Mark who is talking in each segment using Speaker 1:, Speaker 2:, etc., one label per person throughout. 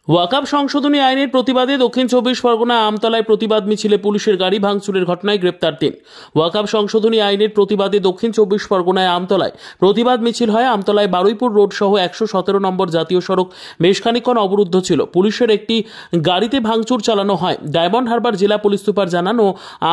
Speaker 1: ওয়াকআপ সংশোধনী আইনের প্রতিবাদে দক্ষিণ চব্বিশ পরগনা আমতলায় প্রতিবাদ মিছিলে পুলিশের গাড়ি ভাঙচুরের ঘটনায় গ্রেপ্তার ৩। ওয়াকআপ সংশোধনী আইনের প্রতিবাদে দক্ষিণ চব্বিশ পরগনায় আমতলায় প্রতিবাদ মিছিল হয়। আমতলায় বারুইপুর রোড সহ ১১৭ নম্বর জাতীয় সড়ক বেশ খানিকক্ষণ অবরুদ্ধ ছিল। পুলিশের একটি গাড়িতে ভাঙচুর চালানো হয়। ডায়মন্ড হারবার জেলা পুলিশ সুপার জানান,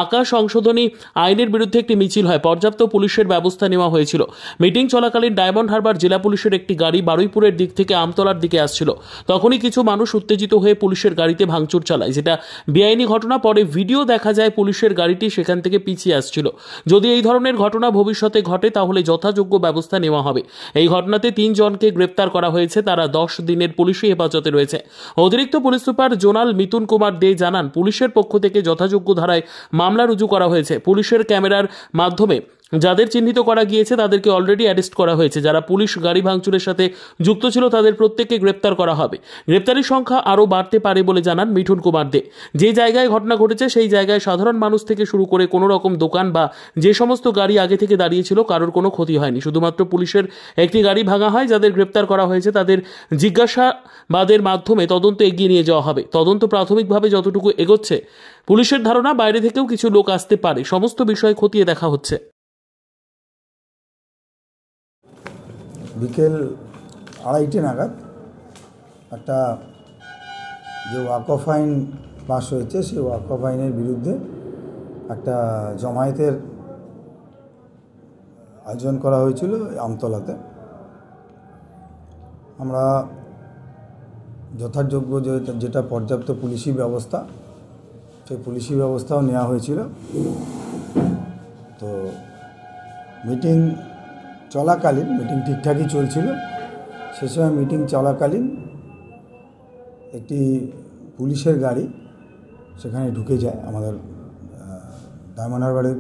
Speaker 1: আকাশ সংশোধনী আইনের বিরুদ্ধে একটি মিছিল হয়। পর্যাপ্ত পুলিশের ব্যবস্থা নেওয়া হয়েছিল। মিটিং চলাকালীন ডায়মন্ড হারবার জেলা পুলিশের একটি গাড়ি বারুইপুরের দিক থেকে আমতলার দিকে আসছিল। তখনই কিছু মানুষ উত্তেজিত হয়ে পুলিশের গাড়িতে ভাঙচুর চালায়, যেটা বেআইনি ঘটনা। পরে ভিডিও দেখা যায় পুলিশের গাড়িটি সেখান থেকে পিছিয়ে আসছিল। যদি এই ধরনের ঘটনা ভবিষ্যতে ঘটে তাহলে যথাযোগ্য ব্যবস্থা নেওয়া হবে। এই ঘটনাতে ৩ জনকে গ্রেপ্তার করা হয়েছে। তারা 10 দিনের পুলিশি হেফাজতে রয়েছে। অতিরিক্ত police super zonal Mitun Kumar De জানান, পুলিশের পক্ষ থেকে যথাযোগ্য ধারায় মামলা রুজু করা হয়েছে। পুলিশের ক্যামেরার মাধ্যমে যাদের চিহ্নিত করা গিয়েছে তাদেরকে অলরেডি অ্যারেস্ট করা হয়েছে। যারা পুলিশ গাড়ি ভাঙচুরের সাথে যুক্ত ছিল তাদের প্রত্যেককে গ্রেপ্তার করা হবে। গ্রেপ্তারির সংখ্যা আরও বাড়তে পারে বলে জানান মিঠুন কুমার দে। যে জায়গায় ঘটনা ঘটেছে সেই জায়গায় সাধারণ মানুষ থেকে শুরু করে কোনো রকম দোকান বা যে সমস্ত গাড়ি আগে থেকে দাঁড়িয়েছিল কারোর কোনো ক্ষতি হয়নি। শুধুমাত্র পুলিশের একটি গাড়ি ভাঙা হয়। যাদের গ্রেপ্তার করা হয়েছে তাদের জিজ্ঞাসাবাদের মাধ্যমে তদন্ত এগিয়ে নিয়ে যাওয়া হবে। তদন্ত প্রাথমিকভাবে যতটুকু এগোচ্ছে, পুলিশের ধারণা বাইরে থেকেও কিছু লোক আসতে পারে। সমস্ত বিষয় খতিয়ে দেখা হচ্ছে।
Speaker 2: বিকেল 2:30 নাগাদ একটা যে ওয়াকফ আইন পাস হয়েছে সেই ওয়াকফ আইনের বিরুদ্ধে একটা জমায়েতের আয়োজন করা হয়েছিল আমতলাতে। আমরা যথাযোগ্য যেটা পর্যাপ্ত পুলিশি ব্যবস্থা, সেই পুলিশি ব্যবস্থাও নেওয়া হয়েছিল। তো মিটিং চলাকালীন, মিটিং ঠিকঠাকই চলছিল, সে সময় মিটিং চলাকালীন একটি পুলিশের গাড়ি সেখানে ঢুকে যায়। আমাদের ডায়মন্ড হারবারের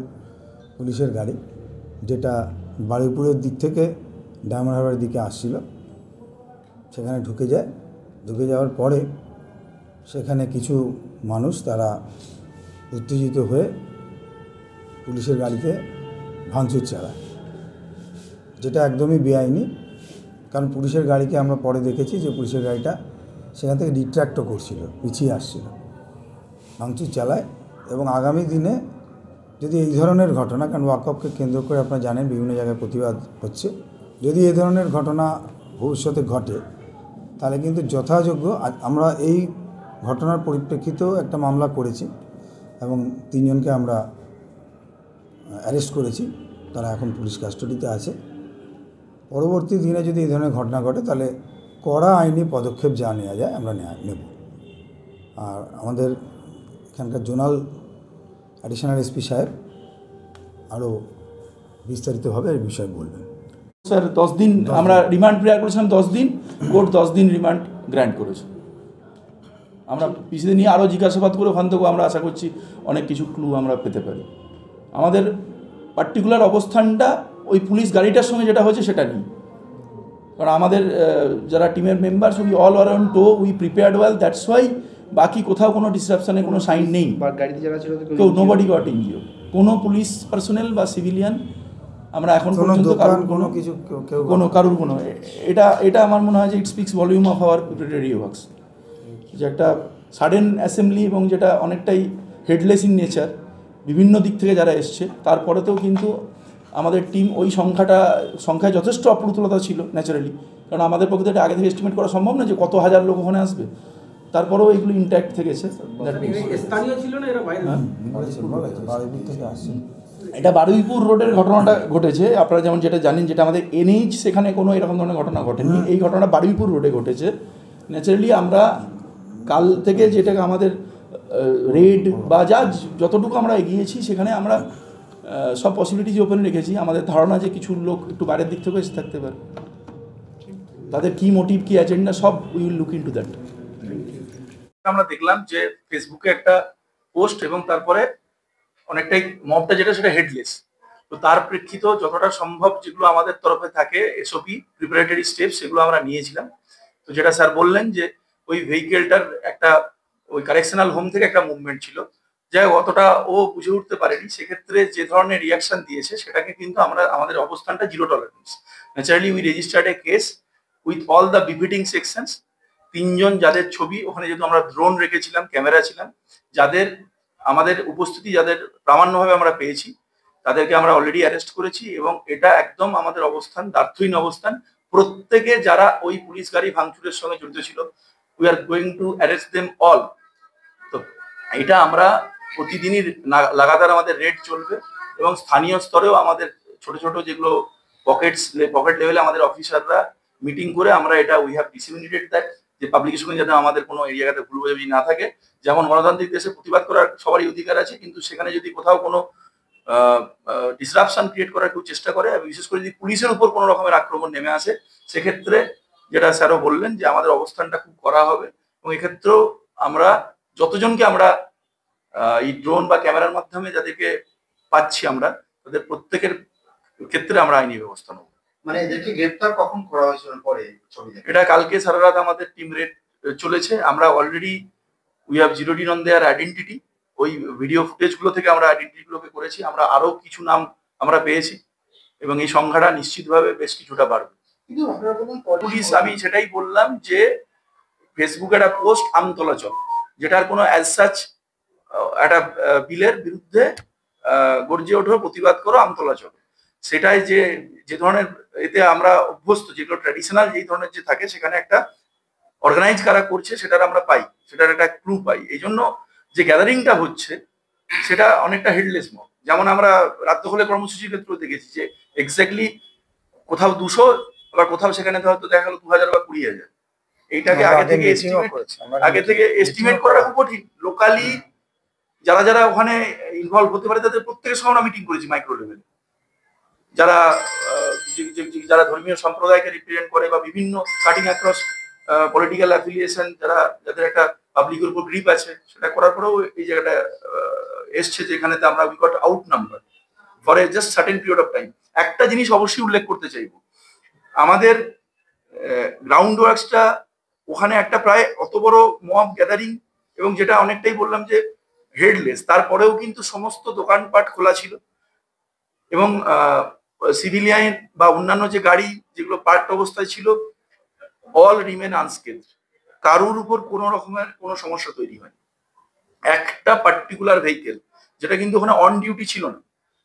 Speaker 2: পুলিশের গাড়ি, যেটা বারুইপুরের দিক থেকে ডায়মন্ড হারবারের দিকে আসছিল, সেখানে ঢুকে যায়। ঢুকে যাওয়ার পরে সেখানে কিছু মানুষ তারা উত্তেজিত হয়ে পুলিশের গাড়িতে ভাঙচুর চালায়, যেটা একদমই বেআইনি। কারণ পুলিশের গাড়িকে আমরা পরে দেখেছি যে পুলিশের গাড়িটা সেখান থেকে রিট্র্যাক্টও করছিল, পিছিয়ে আসছিল, ভাঙচুর চালায়। এবং আগামী দিনে যদি এই ধরনের ঘটনা, কারণ ওয়াকফকে কেন্দ্র করে আপনারা জানেন বিভিন্ন জায়গায় প্রতিবাদ হচ্ছে, যদি এই ধরনের ঘটনা ভবিষ্যতে ঘটে তাহলে কিন্তু যথাযোগ্য, আমরা এই ঘটনার পরিপ্রেক্ষিতেও একটা মামলা করেছি এবং 3 জনকে আমরা অ্যারেস্ট করেছি। তারা এখন পুলিশ কাস্টডিতে আছে। পরবর্তী দিনে যদি এই ধরনের ঘটনা ঘটে তাহলে কড়া আইনি পদক্ষেপ যা নেওয়া যায় আমরা নেব। আর আমাদের এখানকার জোনাল অ্যাডিশনাল এসপি সাহেব আরও বিস্তারিতভাবে এই বিষয়ে বলবেন।
Speaker 3: স্যার 10 দিন আমরা রিমান্ড প্রেয়ার করেছিলাম, 10 দিন, কোর্ট 10 দিন রিমান্ড গ্র্যান্ট করেছে। আমরা পিছিয়ে নিয়ে আরও জিজ্ঞাসাবাদ করে ওখান থেকেও আমরা আশা করছি অনেক কিছু ক্লু আমরা পেতে পারি। আমাদের পার্টিকুলার অবস্থানটা ওই পুলিশ গাড়িটার সঙ্গে যেটা হয়েছে সেটা নেই, কারণ আমাদের যারা টিমের members we all are on toe, we prepared well, that's why বাকি কোথাও কোনো ডিসরাপশনের কোনো সাইন নেই।
Speaker 4: গাড়িতে যারা ছিল
Speaker 3: কেউ নোবডি গট ইনজিওর্ড, কোনো পুলিশ পার্সোনেল বা সিভিলিয়ান আমরা এখন পর্যন্ত কারুর কোনো এটা আমার মনে হয় যে it speaks volume of our preparatory works, যে একটা সাডেন অ্যাসেম্বলি এবং যেটা অনেকটাই হেডলেস ইন নেচার, বিভিন্ন দিক থেকে যারা এসছে, তারপরেতেও কিন্তু আমাদের টিম ওই সংখ্যায় যথেষ্ট অপ্রতুলতা ছিল ন্যাচারালি, কারণ আমাদের পক্ষে এটা আগে থেকে এস্টিমেট করা সম্ভব না যে কত হাজার লোক ওখানে আসবে। তারপরেও এগুলো ইন্ট্যাক্ট থেকেছে। এটা বারুইপুর রোডের ঘটনাটা ঘটেছে। আপনারা যেমন যেটা জানেন, যেটা আমাদের এনএইচ, সেখানে কোনো এরকম ধরনের ঘটনা ঘটেনি। এই ঘটনাটা বারুইপুর রোডে ঘটেছে। ন্যাচারালি আমরা কাল থেকে যেটাকে আমাদের রেড বা যতটুকু আমরা এগিয়েছি, সেখানে আমরা সব পসিবিলিটিজ ওপেন রেখেছি। আমাদের ধারণা যে কিছু লোক একটু বাইরের দিক থেকে এসে থাকতে পারে, তাদের কি মোটিভ, কি এজেন্ডা, সব we will look into that.
Speaker 5: আমরা দেখলাম যে ফেসবুকে একটা পোস্ট এবং তারপরে অনেকটাই মবটা যেটা সেটা হেডলেস। তো তার প্রেক্ষিত যতটা সম্ভব যেগুলো আমাদের তরফে থাকে এসওপি প্রিপারেটরি স্টেপস, সেগুলো আমরা নিয়েছিলাম। তো যেটা স্যার বললেন যে ওই ভেহিকেলটার একটা ওই কারেকশনাল হোম থেকে একটা মুভমেন্ট ছিল, যাই অতটা ও বুঝে উঠতে পারেনি। সেক্ষেত্রে যে ধরনের রিয়াকশন দিয়েছে সেটাকে কিন্তু আমরা আমাদের অবস্থানটা 0 tolerance. Naturally we registered A case with all the befitting sections তিনজন যাদের ছবি ওখানে যেহেতু আমরা ড্রোন রেখেছিলাম, ক্যামেরা ছিলাম, যাদের আমাদের উপস্থিতি যাদের প্রামাণ্যভাবে আমরা পেয়েছি তাদেরকে আমরা অলরেডি অ্যারেস্ট করেছি এবং এটা একদম আমাদের অবস্থান দ্ব্যর্থহীন অবস্থান। প্রত্যেকে যারা ওই পুলিশ গাড়ি ভাঙচুরের সঙ্গে জড়িত ছিল, we are going to arrest them all. তো এটা আমরা প্রতিদিনই লাগাতার আমাদের রেড চলবে এবং স্থানীয় স্তরেও আমাদের ছোট ছোট যেগুলো পকেট লেভেলে আমাদের অফিসাররা মিটিং করে আমরা এটা উই হ্যাভ ডিসিমিনেটেড দ্যাট, যে পাবলিকের যাতে আমাদের কোনো এই জায়গাতে ভুল বোঝাবুঝি না থাকে। যেমন গণতান্ত্রিক দেশে প্রতিবাদ করার সবারই অধিকার আছে, কিন্তু সেখানে যদি কোথাও কোনো ডিসরাপশন ক্রিয়েট করার কেউ চেষ্টা করে, বিশেষ করে যদি পুলিশের উপর কোনো রকমের আক্রমণ নেমে আসে, সেক্ষেত্রে যেটা স্যারও বললেন যে আমাদের অবস্থানটা খুব করা হবে এবং এক্ষেত্রেও আমরা যতজনকে আমরা এই ড্রোন বা ক্যামেরার মাধ্যমে যাদেরকে পাচ্ছি আমরা তাদের প্রত্যেকের ক্ষেত্রে আমরা আইনি ব্যবস্থা নেব।
Speaker 4: মানে এদেরকে গ্রেফতার কখন করা হয়েছিল পরে ছবি দেখে?
Speaker 5: এটা কালকে সারা রাত আমাদের টিম রেড চলেছে। আমরা already we have zeroed in on their identity. ওই ভিডিও ফুটেজ গুলো থেকে আমরা আইডেন্টিটি গুলোকে করেছি। আমরা আরো কিছু নাম আমরা পেয়েছি এবং এই সংখ্যাটা নিশ্চিতভাবে বেশ কিছুটা বাড়বে।
Speaker 4: কিন্তু আপনারা বলুন
Speaker 5: পুলিশ, আমি সেটাই বললাম যে ফেসবুকে একটা পোস্ট আমতলা চল, যেটার কোনো অ্যাজ সাচ একটা বিলের বিরুদ্ধে গর্জে ওঠো, প্রতিবাদ করো, আমতলা চল, সেটাই যে ধরনের এতে আমরা অভ্যস্ত, যেগুলো ট্র্যাডিশনাল যেই ধরনের যে থাকে, সেখানে একটা অর্গানাইজ কারা করছে সেটার আমরা পাই, সেটার একটা ক্লু পাই। এই জন্য যে গ্যাদারিংটা হচ্ছে সেটা অনেকটা হেডলেস মব। যেমন আমরা রাত দখলের কর্মসূচির ক্ষেত্রেও দেখেছি যে এক্স্যাক্টলি কোথাও 200 আবার কোথাও সেখানে হয়তো দেখা গেল 2000 বা 20,000। এইটাকে আগে থেকে এস্টিমেট করাটা খুব কঠিন। লোকালি যারা যারা ওখানে ইনভলভ হতে পারে তাদের প্রত্যেকের সঙ্গে আমরা মিটিং করেছি মাইক্রো লেভেলে, যারা যারা ধর্মীয় সম্প্রদায়কে রিপ্রেজেন্ট করে বা বিভিন্ন কাটিং অ্যাক্রস পলিটিক্যাল অ্যাফিলিয়েশন, যাদের একটা পাবলিকের উপর গ্রিপ আছে, সেটা করার পরেও এই জায়গাটা এসছে যেখানে আমরা we got out number for a just certain period of time. একটা জিনিস অবশ্যই উল্লেখ করতে চাইবো, আমাদের গ্রাউন্ড ওয়ার্কসটা ওখানে একটা প্রায় অত বড় মব গ্যাদারিং এবং যেটা অনেকটাই বললাম যে হেডলেস, তারপরেও কিন্তু সমস্ত দোকানপাট খোলা ছিল এবং সিভিলিয়ান বা অন্যান্য যে গাড়ি যেগুলো পার্কড অবস্থায় ছিল অল রিমেন আনস্কেথড। কারুর উপর কোনো রকমের কোনো সমস্যা তৈরি হয়নি। একটা পার্টিকুলার ভেহিকেল যেটা কিন্তু ওখানে অন ডিউটি ছিল না,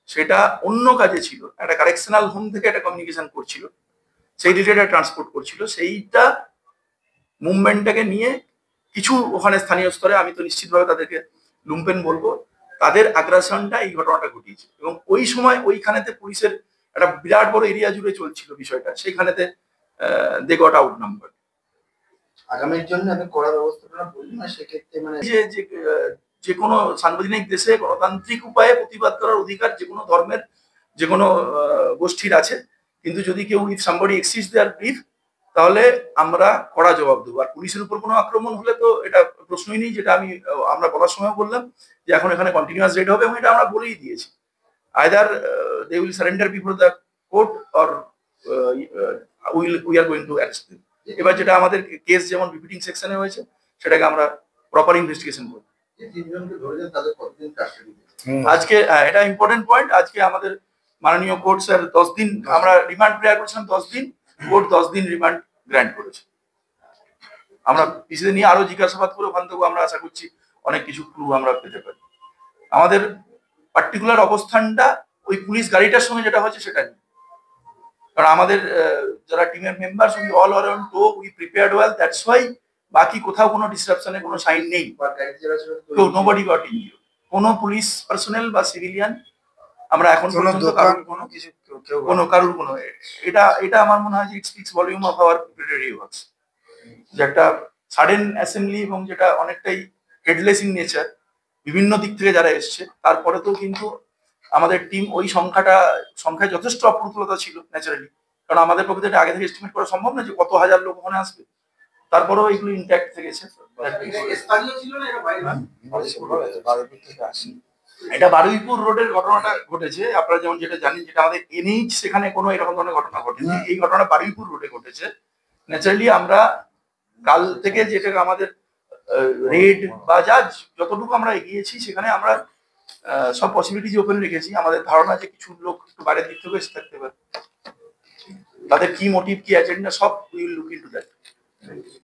Speaker 5: সেটা অন্য কাজে ছিল, একটা কারেকশনাল হোম থেকে একটা কমিউনিকেশন করছিল, সেই রিলেটেড ট্রান্সপোর্ট করছিল, সেইটা মুভমেন্টটাকে নিয়ে কিছু ওখানে স্থানীয় স্তরে, আমি তো নিশ্চিতভাবে তাদেরকে লুম্পেন বলবো, তাদের আগ্রাসনটা এই ঘটনাটা ঘটিয়েছে এবং ওই সময় ওইখানেতে পুলিশের একটা বিরাট বড় এরিয়া জুড়ে চলছিল বিষয়টা, সেইখানেতে দে গট আউট নাম্বার।
Speaker 4: আগামীর জন্য আমি কড়া ব্যবস্থাপনা বলি না, সেক্ষেত্রে মানে
Speaker 5: যে কোনো সাংবিধানিক দেশে গণতান্ত্রিক উপায়ে প্রতিবাদ করার অধিকার যে কোনো ধর্মের যে কোনো গোষ্ঠীর আছে, কিন্তু যদি কেউ if somebody exist there brief, তাহলে আমরা কড়া জবাব দেবো। আর পুলিশের উপর কোনো আক্রমণ হলে তো এটা প্রশ্নই নেই, যেটা আমরা বলার সময় বললাম যে এখন এখানে কন্টিনিউয়াস রেড হবে এবং এটা আমরা বলেই দিয়েছি, either they will surrender before the court or we are going to arrest them. এবার যেটা আমাদের কেস যেমন রিপিটিং সেকশনে হয়েছে, সেটাকে আমরা প্রপার ইনভেস্টিগেশন করব। আজকে এটা ইম্পর্টেন্ট পয়েন্ট, আজকে আমাদের মাননীয় কোর্ট স্যার 10 দিন আমরা রিমান্ড প্রেয়ার করেছিলাম, 10 দিন, কোর্ট 10 দিন রিমান্ড গ্র্যান্ট করেছে। আমরা পিছিয়ে নিয়ে আরো জিজ্ঞাসাবাদ করে ওখান থেকে আমরা আশা করছি অনেক কিছু ক্লু আমরা পেতে পারি। আমাদের পার্টিকুলার অবস্থানটা ওই পুলিশ গাড়িটার সঙ্গে যেটা হচ্ছে সেটা নেই, কারণ আমাদের যারা টিমের member we all are on toe, we prepared well, that's why বাকি কোথাও কোনো ডিসরাপশনের কোনো সাইন নেই। নোবডি গট ইনজিউরড, কোনো পুলিশ পার্সোনেল বা সিভিলিয়ান আমরা এখন পর্যন্ত কারুর কোনো এটা আমার মনে হয় যে it speaks volume of our preparatory works, যে একটা সাডেন অ্যাসেম্বলি এবং যেটা অনেকটাই হেডলেস ইন নেচার, বিভিন্ন দিক থেকে যারা এসছে, তারপরে তো কিন্তু আমাদের টিম ওই সংখ্যায় যথেষ্ট অপ্রতুলতা ছিল ন্যাচারালি, কারণ আমাদের পক্ষে এটা আগে থেকে এস্টিমেট করা সম্ভব না যে কত হাজার লোক ওখানে আসবে, তারপরেও এগুলো ইন্ট্যাক্ট থেকেছে। এটা বারুইপুর রোডের ঘটনাটা ঘটেছে, আপনারা যেমন যেটা জানেন, যেটা আমাদের এনএইচ, সেখানে কোনো এরকম ধরনের ঘটনা ঘটেছে, এই ঘটনা বারুইপুর রোডে ঘটেছে। ন্যাচারালি আমরা কাল থেকে যেটা আমাদের রেড বা যতটুকু আমরা এগিয়েছি, সেখানে আমরা সব পসিবিলিটিজ ওপেন রেখেছি। আমাদের ধারণা যে কিছু লোক একটু বাইরের দিক থেকে এসে থাকতে পারে, তাদের কি মোটিভ কি এজেন্ডা সব we will look into that.